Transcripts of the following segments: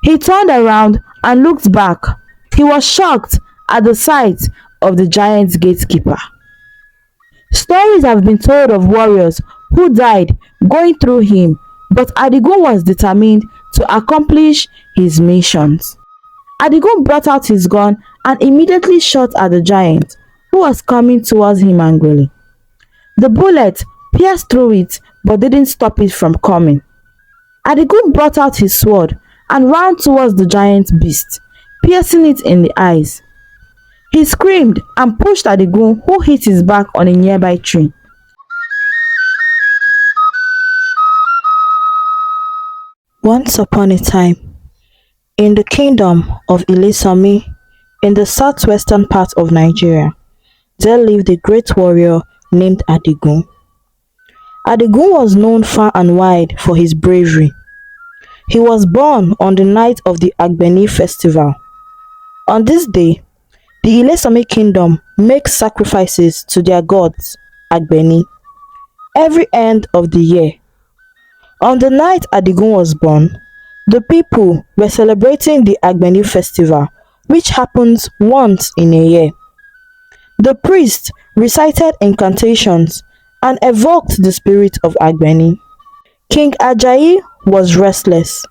He turned around and looked back. He was shocked at the sight of the giant gatekeeper. Stories have been told of warriors who died going through him, but Adigun was determined to accomplish his missions. Adigun brought out his gun and immediately shot at the giant, who was coming towards him angrily. The bullet pierced through it but didn't stop it from coming. Adigun brought out his sword and ran towards the giant beast, piercing it in the eyes. He screamed and pushed Adigun, who hit his back on a nearby tree. Once upon a time, in the kingdom of Ilesanmi, in the southwestern part of Nigeria, there lived a great warrior named Adigun. Adigun was known far and wide for his bravery. He was born on the night of the Agbeni festival. On this day, the ilesanmi kingdom makes sacrifices to their gods, Agbeni, every end of the year. On the night Adigun was born, the people were celebrating the Agbeni festival, which happens once in a year. The priest recited incantations and evoked the spirit of Agbeni. King Ajayi was restless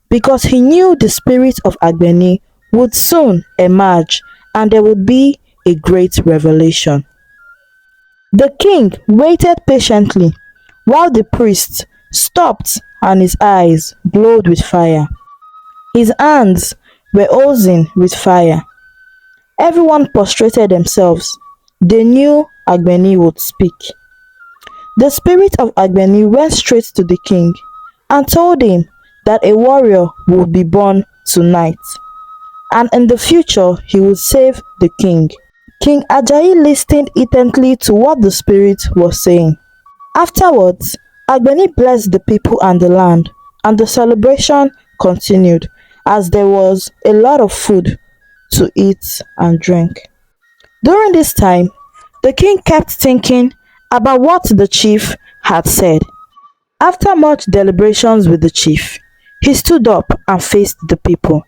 because he knew the spirit of Agbeni would soon emerge and there would be a great revelation. The king waited patiently while the priest stopped and his eyes glowed with fire. His hands were oozing with fire. Everyone prostrated themselves. They knew Agbeni would speak. The spirit of Agbeni went straight to the king and told him that a warrior would be born tonight, and in the future he would save the king. King Ajayi listened intently to what the spirit was saying. Afterwards, Agbeni blessed the people and the land, and the celebration continued as there was a lot of food to eat and drink. During this time, the king kept thinking about what the chief had said. After much deliberations with the chief, he stood up and faced the people.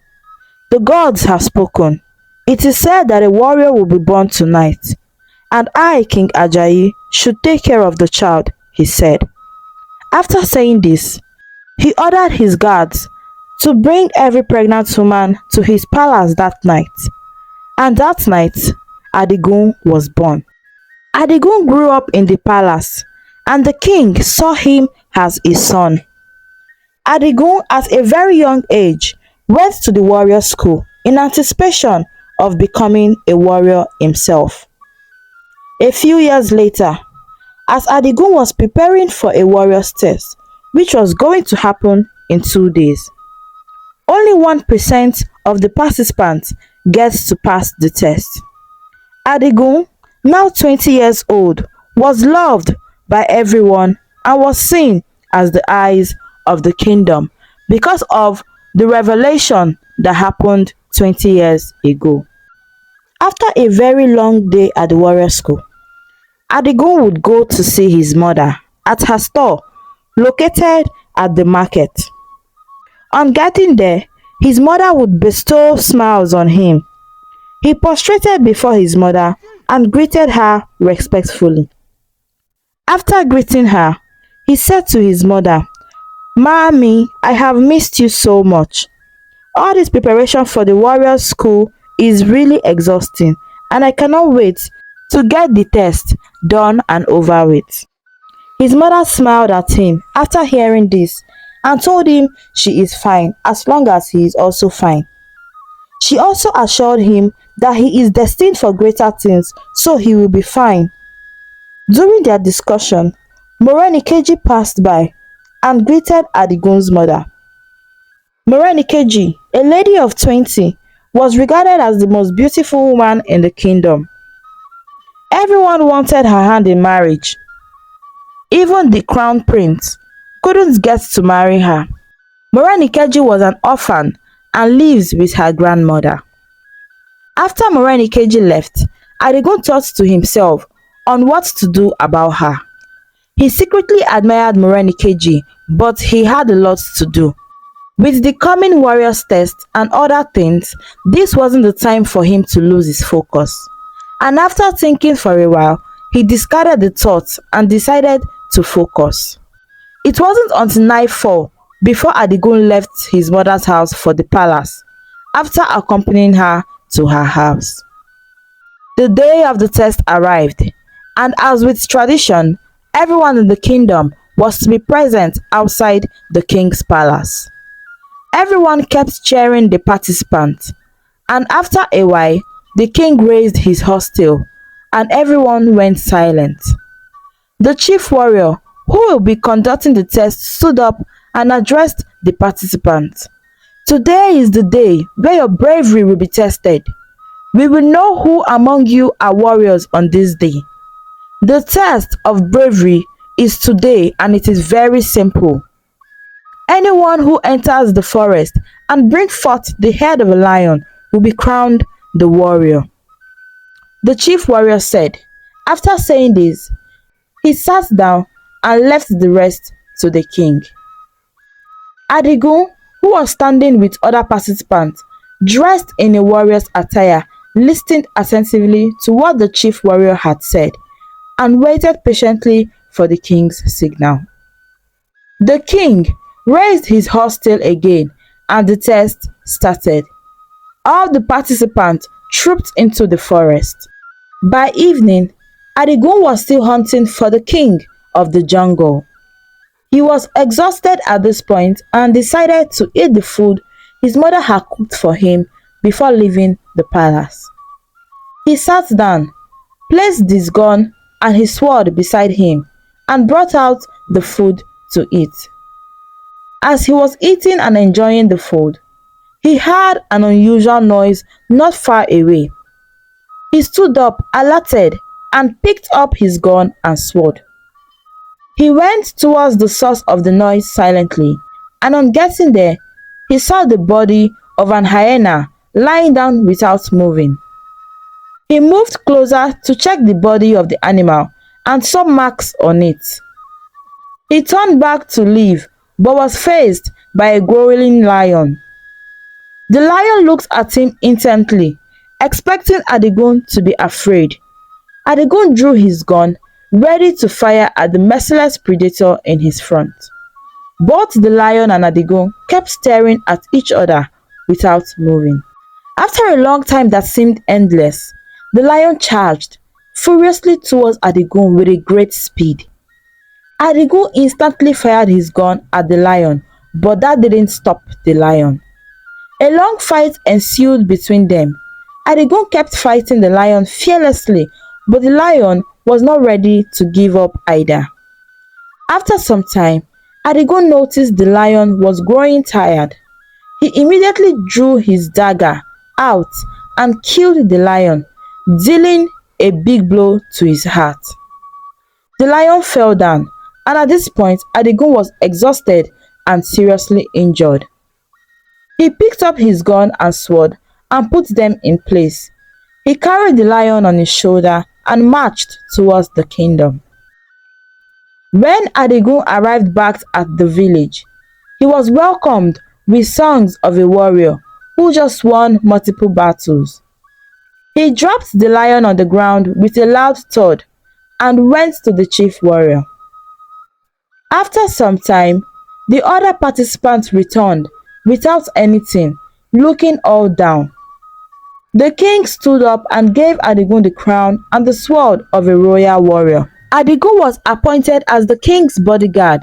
The gods have spoken. It is said that a warrior will be born tonight, and I, King Ajayi, should take care of the child, he said. After saying this, he ordered his guards to bring every pregnant woman to his palace that night. And that night, Adigun was born. Adigun grew up in the palace, and the king saw him as his son. Adigun, at a very young age, went to the warrior school in anticipation of becoming a warrior himself. A few years later, as Adigun was preparing for a warrior's test, which was going to happen in 2 days, only 1% of the participants gets to pass the test. Adigun, now 20 years old, was loved by everyone and was seen as the eyes of the kingdom because of the revelation that happened 20 years ago. After a very long day at the warrior school, Adigun would go to see his mother at her store located at the market. On getting there, his mother would bestow smiles on him. He prostrated before his mother and greeted her respectfully. After greeting her, he said to his mother, "Mommy, I have missed you so much. All this preparation for the warrior school is really exhausting, and I cannot wait to get the test done and over with." His mother smiled at him after hearing this and told him she is fine as long as he is also fine. She also assured him that he is destined for greater things, so he will be fine. During their discussion, Morenikeji passed by and greeted Adigun's mother. Morenikeji, a lady of 20, was regarded as the most beautiful woman in the kingdom. Everyone wanted her hand in marriage. Even the crown prince couldn't get to marry her. Morenikeji was an orphan and lives with her grandmother. After Morenikeji left, Adigun thought to himself on what to do about her. He secretly admired Morenikeji, but he had a lot to do. With the coming warriors test and other things, this wasn't the time for him to lose his focus. And after thinking for a while, he discarded the thoughts and decided to focus. It wasn't until nightfall before Adigun left his mother's house for the palace, after accompanying her to her house. The day of the test arrived, and as with tradition, everyone in the kingdom was to be present outside the king's palace. Everyone kept cheering the participants, and after a while, the king raised his hostel, and everyone went silent. The chief warrior, who will be conducting the test, stood up and addressed the participants. Today is the day where your bravery will be tested. We will know who among you are warriors on this day. The test of bravery is today, and it is very simple. Anyone who enters the forest and brings forth the head of a lion will be crowned the warrior. The chief warrior said. After saying this, he sat down and left the rest to the king. Adigun, who was standing with other participants, dressed in a warrior's attire, listened attentively to what the chief warrior had said and waited patiently for the king's signal. The king raised his hostel again, and the test started. All the participants trooped into the forest. By evening, Adigun was still hunting for the king of the jungle. He was exhausted at this point and decided to eat the food his mother had cooked for him before leaving the palace. He sat down, placed his gun and his sword beside him, and brought out the food to eat. As he was eating and enjoying the food, he heard an unusual noise not far away. He stood up, alerted, and picked up his gun and sword. He went towards the source of the noise silently, and on getting there, he saw the body of an hyena lying down without moving. He moved closer to check the body of the animal and saw marks on it. He turned back to leave, but was faced by a growling lion. The lion looked at him intently, expecting Adigun to be afraid. Adigun drew his gun, ready to fire at the merciless predator in his front. Both the lion and Adigun kept staring at each other without moving. After a long time that seemed endless, the lion charged furiously towards Adigun with a great speed. Adigun instantly fired his gun at the lion, but that didn't stop the lion. A long fight ensued between them. Adigun kept fighting the lion fearlessly, but the lion was not ready to give up either. After some time, Adigun noticed the lion was growing tired. He immediately drew his dagger out and killed the lion, dealing a big blow to his heart. The lion fell down, and at this point, Adigun was exhausted and seriously injured. He picked up his gun and sword and put them in place. He carried the lion on his shoulder and marched towards the kingdom. When Adigun arrived back at the village, he was welcomed with songs of a warrior who just won multiple battles. He dropped the lion on the ground with a loud thud and went to the chief warrior. After some time, the other participants returned without anything, looking all down. The king stood up and gave Adigun the crown and the sword of a royal warrior. Adigun was appointed as the king's bodyguard,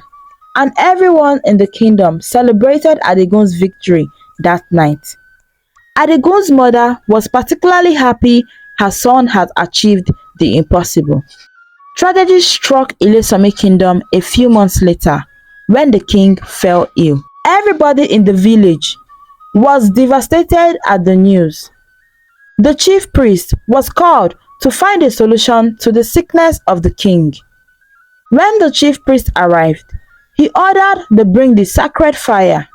and everyone in the kingdom celebrated Adigun's victory that night. Adigun's mother was particularly happy her son had achieved the impossible. Tragedy struck Ilesanmi kingdom a few months later when the king fell ill. Everybody in the village was devastated at the news. The chief priest was called to find a solution to the sickness of the king. When the chief priest arrived, he ordered they bring the sacred fire.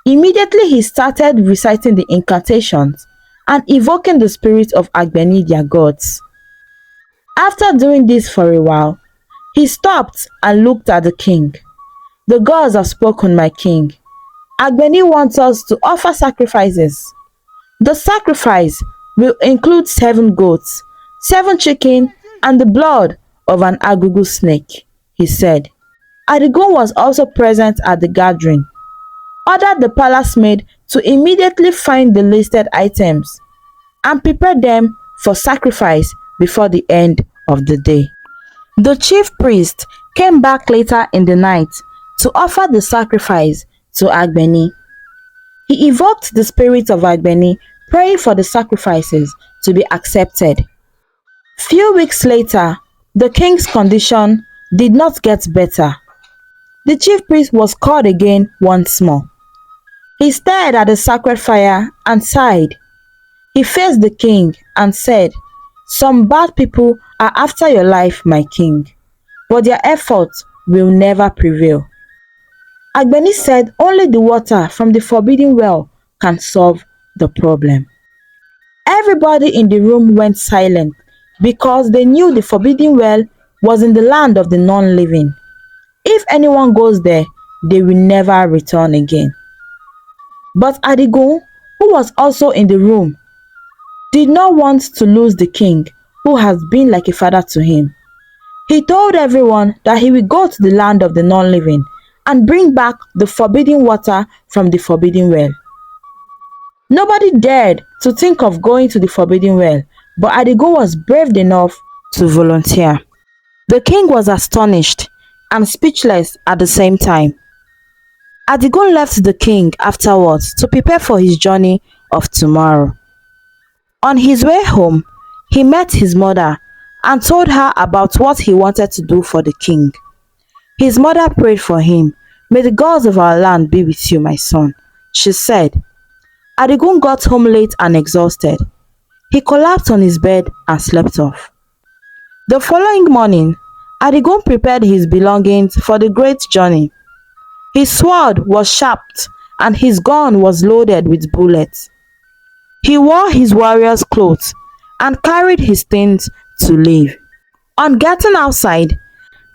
Immediately he started reciting the incantations and evoking the spirits of Agbeni, their gods. After doing this for a while, he stopped and looked at the king. "The gods have spoken, my king. Agbeni wants us to offer sacrifices. The sacrifice will include 7 goats, 7 chicken, and the blood of an Agugu snake, he said. Adigun was also present at the gathering, ordered the palace maid to immediately find the listed items and prepare them for sacrifice before the end of the day. The chief priest came back later in the night to offer the sacrifice to Agbeni. He evoked the spirit of Agbeni, praying for the sacrifices to be accepted. Few weeks later, the king's condition did not get better. The chief priest was called again once more. He stared at the sacred fire and sighed. He faced the king and said, "Some bad people are after your life, my king, but their efforts will never prevail." Agbeni said only the water from the forbidden well can solve the problem. Everybody in the room went silent because they knew the forbidden well was in the land of the non-living. If anyone goes there, they will never return again. But Adigun, who was also in the room, did not want to lose the king, who has been like a father to him. He told everyone that he will go to the land of the non-living and bring back the forbidden water from the forbidden well. Nobody dared to think of going to the forbidden well, but Adigun was brave enough to volunteer. The king was astonished and speechless at the same time. Adigun left the king afterwards to prepare for his journey of tomorrow. On his way home, he met his mother and told her about what he wanted to do for the king. His mother prayed for him. "May the gods of our land be with you, my son," she said. Adigun got home late and exhausted. He collapsed on his bed and slept off. The following morning, Adigun prepared his belongings for the great journey. His sword was sharp and his gun was loaded with bullets. He wore his warrior's clothes and carried his things to leave. On getting outside,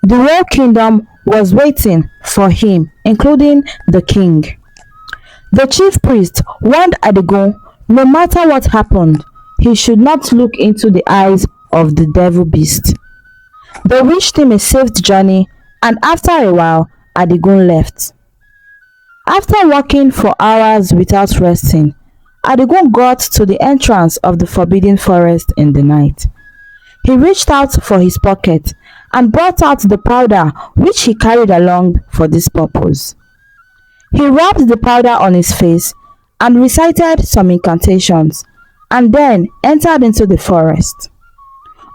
the whole kingdom was waiting for him, including the king. The chief priest warned Adigun no matter what happened, he should not look into the eyes of the devil beast. They wished him a safe journey, and after a while, Adigun left. After walking for hours without resting, Adigun got to the entrance of the forbidden forest in the night. He reached out for his pocket and brought out the powder which he carried along for this purpose. He rubbed the powder on his face and recited some incantations, and then entered into the forest.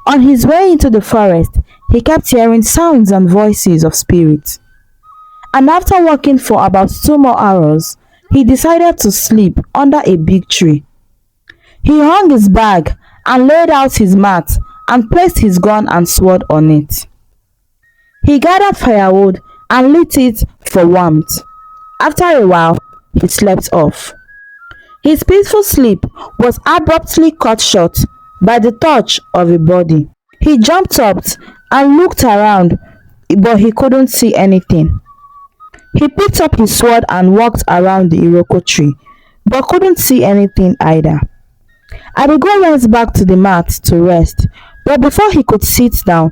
On his way into the forest, he kept hearing sounds and voices of spirits. And after walking for about 2 more hours, he decided to sleep under a big tree. He hung his bag and laid out his mat and placed his gun and sword on it. He gathered firewood and lit it for warmth. After a while, he slept off. His peaceful sleep was abruptly cut short by the touch of a body. He jumped up and looked around, but he couldn't see anything. He picked up his sword and walked around the Iroko tree, but couldn't see anything either. Adigun went back to the mat to rest, but before he could sit down,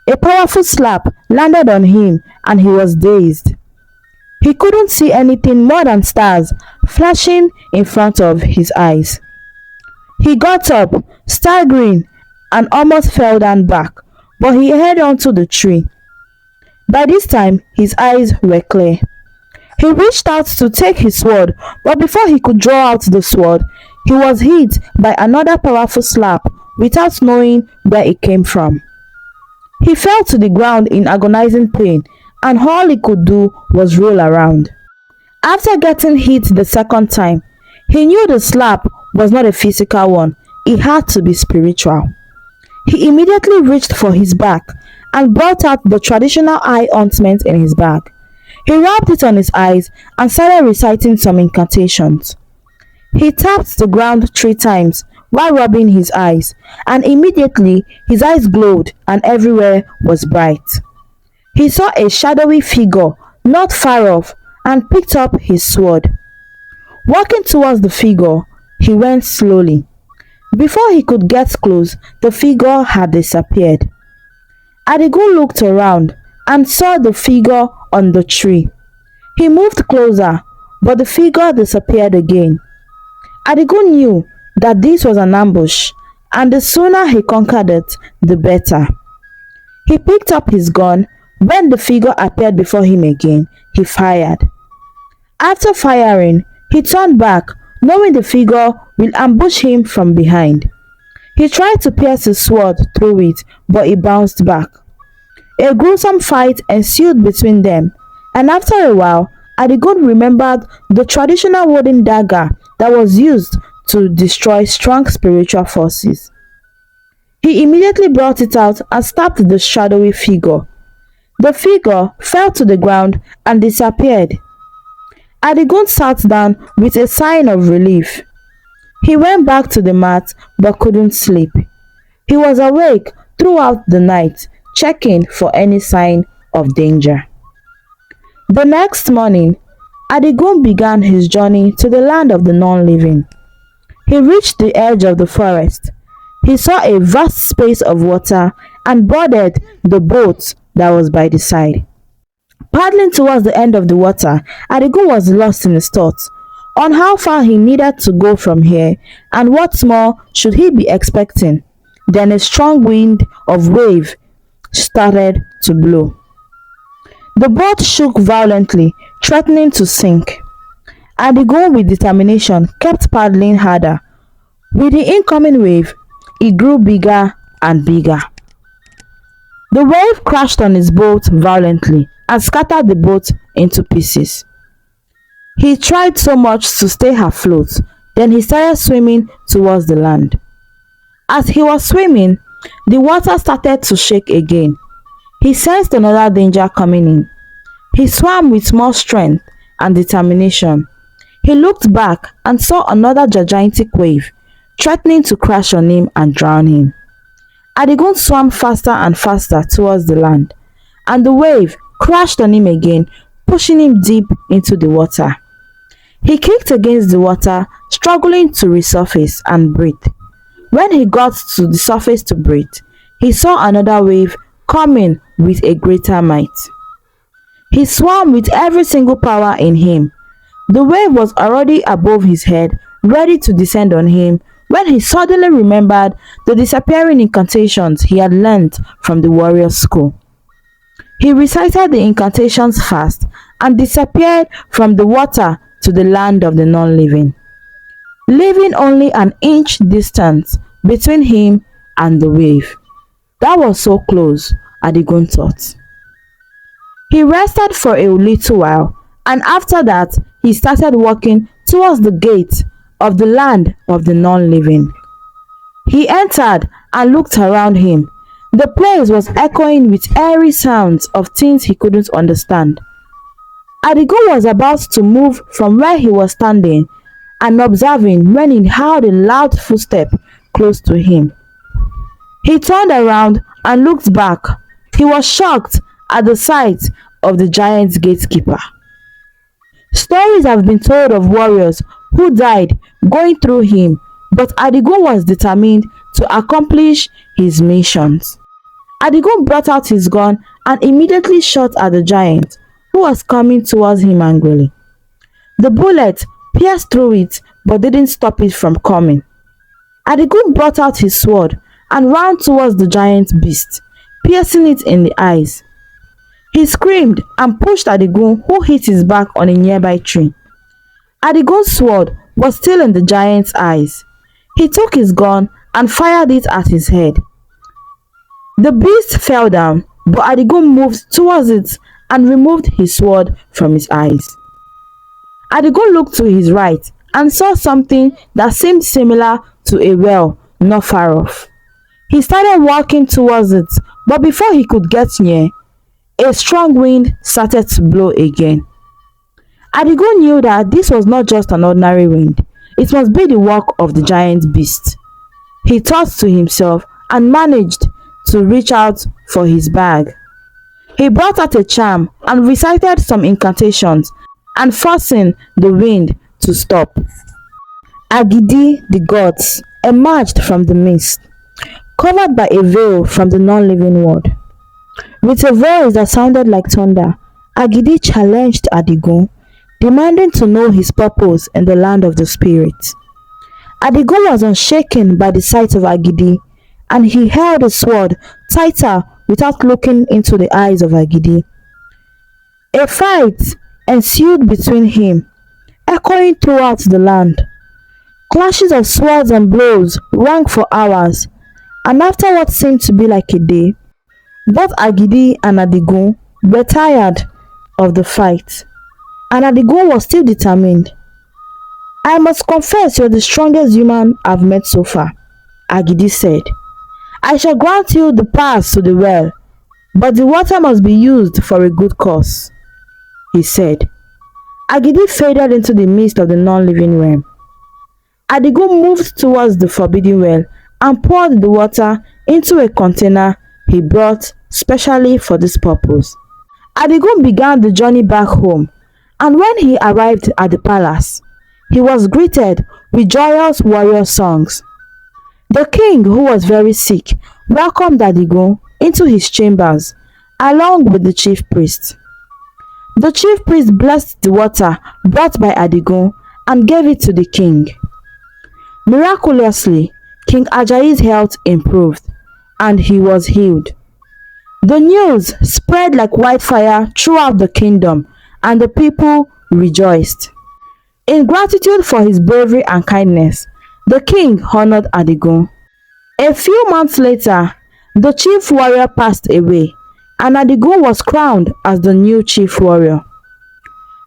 a powerful slap landed on him and he was dazed. He couldn't see anything more than stars flashing in front of his eyes. He got up, staggering, and almost fell down back, but he held onto the tree. By this time, his eyes were clear. He reached out to take his sword, but before he could draw out the sword, he was hit by another powerful slap without knowing where it came from. He fell to the ground in agonizing pain, and all he could do was roll around. After getting hit the second time, he knew the slap was not a physical one, it had to be spiritual. He immediately reached for his back and brought out the traditional eye ointment in his bag. He rubbed it on his eyes and started reciting some incantations. He tapped the ground 3 times while rubbing his eyes, and immediately his eyes glowed and everywhere was bright. He saw a shadowy figure not far off and picked up his sword. Walking towards the figure, he went slowly. Before he could get close, the figure had disappeared. Adigun looked around and saw the figure on the tree. He moved closer, but the figure disappeared again. Adigun knew that this was an ambush, and the sooner he conquered it, the better. He picked up his gun. When the figure appeared before him again, he fired. After firing, he turned back, knowing the figure will ambush him from behind. He tried to pierce his sword through it, but it bounced back. A gruesome fight ensued between them, and after a while, Adigun remembered the traditional wooden dagger that was used to destroy strong spiritual forces. He immediately brought it out and stabbed the shadowy figure. The figure fell to the ground and disappeared. Adigun sat down with a sign of relief. He went back to the mat but couldn't sleep. He was awake throughout the night, checking for any sign of danger. The next morning, Adigun began his journey to the land of the non-living. He reached the edge of the forest. He saw a vast space of water and boarded the boat that was by the side. Paddling towards the end of the water, Adigun was lost in his thoughts on how far he needed to go from here and what more should he be expecting. Then a strong wind of wave started to blow. The boat shook violently, threatening to sink. Adigun, with determination, kept paddling harder. With the incoming wave, it grew bigger and bigger. The wave crashed on his boat violently and scattered the boat into pieces. He tried so much to stay afloat, then he started swimming towards the land. As he was swimming, the water started to shake again. He sensed another danger coming in. He swam with more strength and determination. He looked back and saw another gigantic wave, threatening to crash on him and drown him. Adigun swam faster and faster towards the land, and the wave crashed on him again, pushing him deep into the water. He kicked against the water, struggling to resurface and breathe. When he got to the surface to breathe, he saw another wave coming with a greater might. He swam with every single power in him. The wave was already above his head, ready to descend on him, when he suddenly remembered the disappearing incantations he had learnt from the warrior school. He recited the incantations fast and disappeared from the water to the land of the non-living, leaving only an inch distance between him and the wave. That was so close, Adigun thought. He rested for a little while, and after that he started walking towards the gate of the land of the non-living. He entered and looked around him. The place was echoing with eerie sounds of things he couldn't understand. Adigun was about to move from where he was standing and observing when he heard a loud footstep close to him. He turned around and looked back. He was shocked at the sight of the giant gatekeeper. Stories have been told of warriors who died going through him, but Adigun was determined to accomplish his missions. Adigun brought out his gun and immediately shot at the giant, who was coming towards him angrily. The bullet pierced through it but didn't stop it from coming. Adigun brought out his sword and ran towards the giant beast, piercing it in the eyes. He screamed and pushed Adigun, who hit his back on a nearby tree. Adigun's sword was still in the giant's eyes. He took his gun and fired it at his head. The beast fell down, but Adigun moved towards it and removed his sword from his eyes. Adigun looked to his right and saw something that seemed similar to a well not far off. He started walking towards it, but before he could get near, a strong wind started to blow again. Adigun knew that this was not just an ordinary wind. It must be the work of the giant beast. He thought to himself and managed to reach out for his bag. He brought out a charm and recited some incantations and forcing the wind to stop. Agidi, the gods, emerged from the mist, covered by a veil from the non-living world. With a voice that sounded like thunder, Agidi challenged Adigun, demanding to know his purpose in the land of the spirits. Adigun was unshaken by the sight of Agidi, and he held his sword tighter without looking into the eyes of Agidi. A fight ensued between him, echoing throughout the land. Clashes of swords and blows rang for hours, and after what seemed to be like a day, both Agidi and Adigun were tired of the fight, and Adigun was still determined. "I must confess you're the strongest human I've met so far," Agidi said. "I shall grant you the pass to the well, but the water must be used for a good cause," he said. Agidi faded into the mist of the non-living realm. Adigun moved towards the forbidden well and poured the water into a container he brought specially for this purpose. Adigun began the journey back home, and when he arrived at the palace, he was greeted with joyous warrior songs. The king, who was very sick, welcomed Adigun into his chambers along with the chief priest. The chief priest blessed the water brought by Adigun and gave it to the king. Miraculously, King Ajayi's health improved, and he was healed. The news spread like wildfire throughout the kingdom, and the people rejoiced. In gratitude for his bravery and kindness, the king honored Adigun. A few months later, the chief warrior passed away, and Adigun was crowned as the new chief warrior.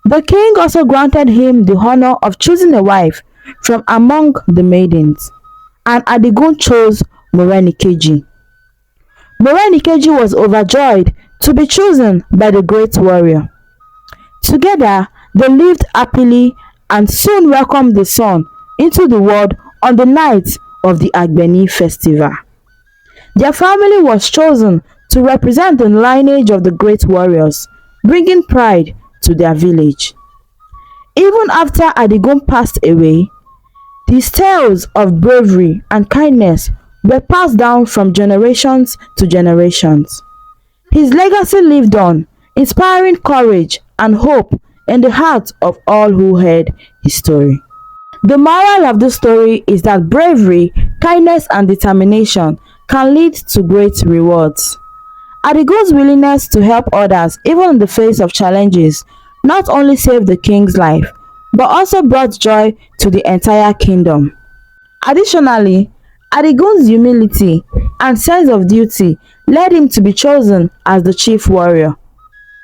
The king also granted him the honor of choosing a wife from among the maidens, and Adigun chose Morenikeji. Morenikeji was overjoyed to be chosen by the great warrior. Together, they lived happily and soon welcomed the sun into the world on the night of the Agbeni festival. Their family was chosen to represent the lineage of the great warriors, bringing pride to their village. Even after Adigun passed away, his tales of bravery and kindness were passed down from generations to generations. His legacy lived on, inspiring courage and hope in the hearts of all who heard his story. The moral of the story is that bravery, kindness, and determination can lead to great rewards. Adigun's willingness to help others, even in the face of challenges, not only saved the king's life, but also brought joy to the entire kingdom. Additionally, Adigun's humility and sense of duty led him to be chosen as the chief warrior,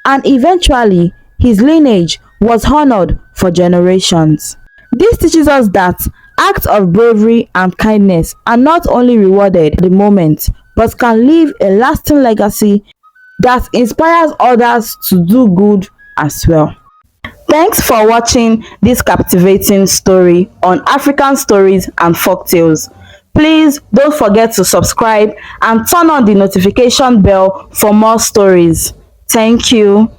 and eventually his lineage was honored for generations. This teaches us that acts of bravery and kindness are not only rewarded at the moment, but can leave a lasting legacy that inspires others to do good as well. Thanks for watching this captivating story on African stories and folktales. Please don't forget to subscribe and turn on the notification bell for more stories. Thank you.